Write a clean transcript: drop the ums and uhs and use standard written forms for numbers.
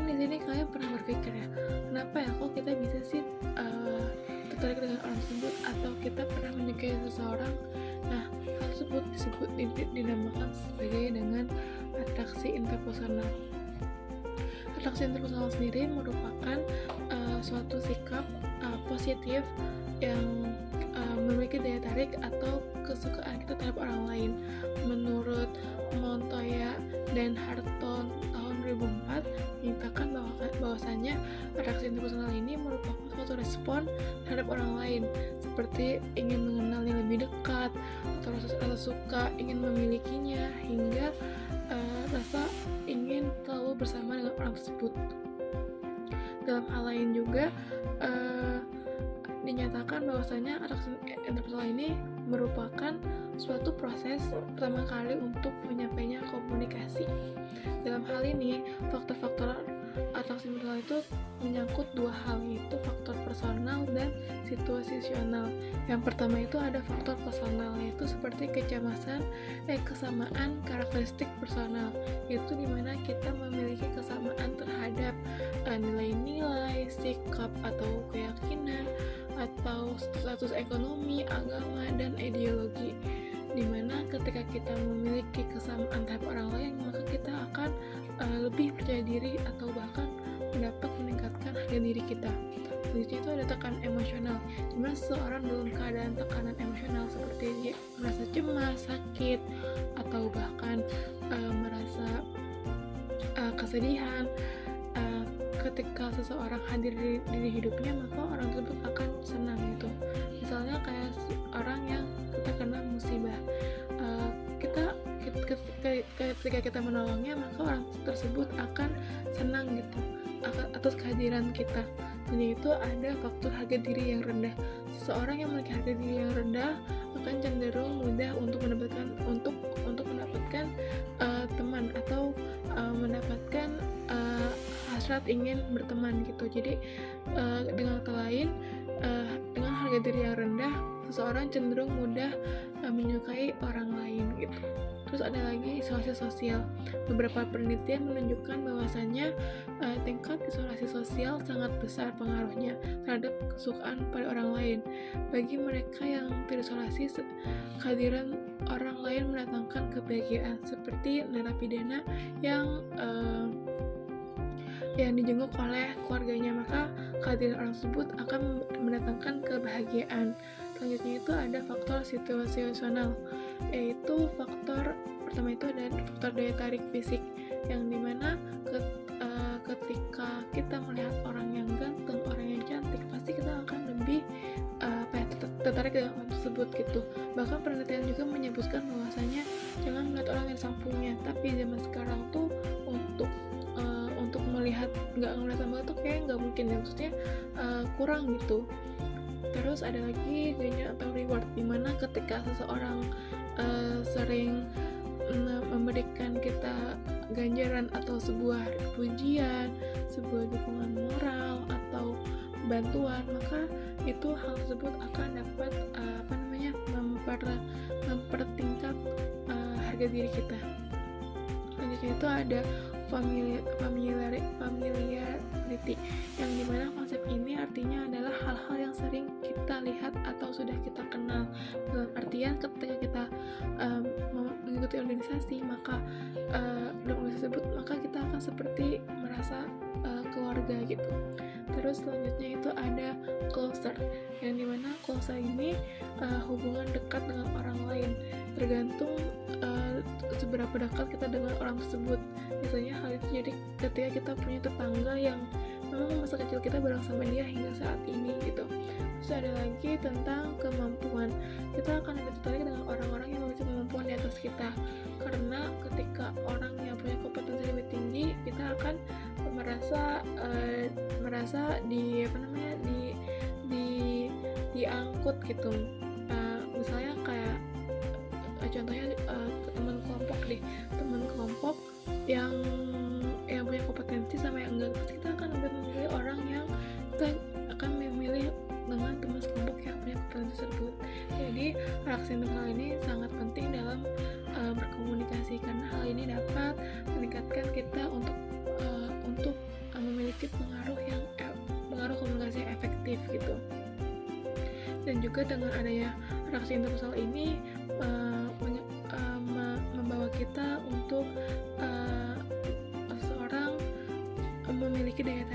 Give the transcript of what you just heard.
Mungkin di sini kalian pernah berpikir ya, kenapa ya kok kita bisa sih tertarik dengan orang tersebut, atau kita pernah menyukai seseorang. Nah, hal tersebut dinamakan sebagai dengan atraksi interpersonal. Atraksi interpersonal sendiri merupakan suatu sikap positif yang memiliki daya tarik atau kesukaan kita terhadap orang lain. Menurut Montoya dan Harton tahun 2004 menyatakan bahwasannya atraksi interpersonal ini merupakan suatu respon terhadap orang lain, seperti ingin mengenalnya lebih dekat, atau rasa suka ingin memilikinya, hingga rasa ingin selalu bersama dengan orang tersebut. Dalam hal lain juga dinyatakan bahwasanya atraksi interpersonal ini merupakan suatu proses pertama kali untuk menyampaikan komunikasi. Dalam hal ini, faktor-faktor atraksi interpersonal itu menyangkut dua hal, yaitu faktor personal dan situasional. Yang pertama itu ada faktor personal, yaitu seperti kesamaan karakteristik personal, yaitu dimana kita memiliki kesamaan terhadap nilai-nilai, sikap atau keyakinan, atau status ekonomi, agama, dan ideologi. Dimana ketika kita memiliki kesamaan terhadap orang lain, maka kita akan lebih percaya diri atau bahkan dapat meningkatkan harga diri kita. Selanjutnya itu ada tekanan emosional, dimana seseorang dalam keadaan tekanan emosional seperti dia merasa cemas, sakit, atau bahkan merasa kesedihan. Ketika seseorang hadir di hidupnya, maka orang tersebut akan senang gitu. Misalnya kayak orang yang terkena musibah, ketika kita menolongnya, maka orang tersebut akan senang gitu atas kehadiran kita. Jadi itu ada faktor harga diri yang rendah. Seseorang yang memiliki harga diri yang rendah akan cenderung mudah untuk mendapatkan teman, atau mendapatkan hasrat ingin berteman gitu. Jadi dengan kata lain, dengan harga diri yang rendah, seseorang cenderung mudah menyukai orang lain gitu. Terus ada lagi isolasi sosial. Beberapa penelitian menunjukkan bahwasannya tingkat isolasi sosial sangat besar pengaruhnya terhadap kesukaan pada orang lain. Bagi mereka yang terisolasi, kehadiran orang lain mendatangkan kebahagiaan, seperti narapidana yang dijenguk oleh keluarganya, maka kehadiran orang tersebut akan mendatangkan kebahagiaan. Selanjutnya itu ada faktor situasional, yaitu faktor pertama itu ada faktor daya tarik fisik, yang dimana ketika kita melihat orang yang ganteng, orang yang cantik, pasti kita akan lebih tertarik dengan orang tersebut gitu. Bahkan penelitian juga menyebutkan bahwasanya jangan melihat orang yang sampulnya, tapi zaman sekarang tuh untuk melihat nggak ngeliat sambal tuh kayak nggak mungkin ya, maksudnya kurang gitu. Terus ada lagi ganja atau reward, dimana ketika seseorang sering memberikan kita ganjaran atau sebuah pujian, sebuah dukungan moral atau bantuan, maka itu hal tersebut akan dapat mempertingkat harga diri kita. Selanjutnya itu ada familiarity, yang dimana konsep ini artinya adalah hal-hal yang sering kita lihat atau sudah kita kenal. Dalam artian ketika kita mengikuti organisasi, maka dalam organisasi tersebut maka kita akan seperti merasa keluarga gitu. Terus selanjutnya itu ada closer, yang dimana closer ini hubungan dekat dengan orang lain, tergantung seberapa dekat kita dengan orang tersebut. Misalnya hal itu jadi ketika kita punya tetangga yang memang masa kecil kita bareng sama dia hingga saat ini gitu. Terus ada lagi tentang kemampuan, kita akan lebih tertarik dengan orang-orang yang memiliki kemampuan di atas kita, karena ketika orang yang punya kompetensi lebih tinggi, kita akan merasa diangkut gitu. Misalnya kayak contohnya teman kelompok yang punya kompetensi sama yang enggak, pasti kita akan lebih memilih orang yang kita akan memilih dengan teman kelompok yang punya kompetensi tersebut. Jadi atraksi internal ini sangat penting dalam berkomunikasi, karena hal ini dapat meningkatkan kita untuk memiliki pengaruh komunikasi yang efektif gitu. Dan juga dengan adanya reaksi intersosial ini membawa kita untuk seseorang memiliki daya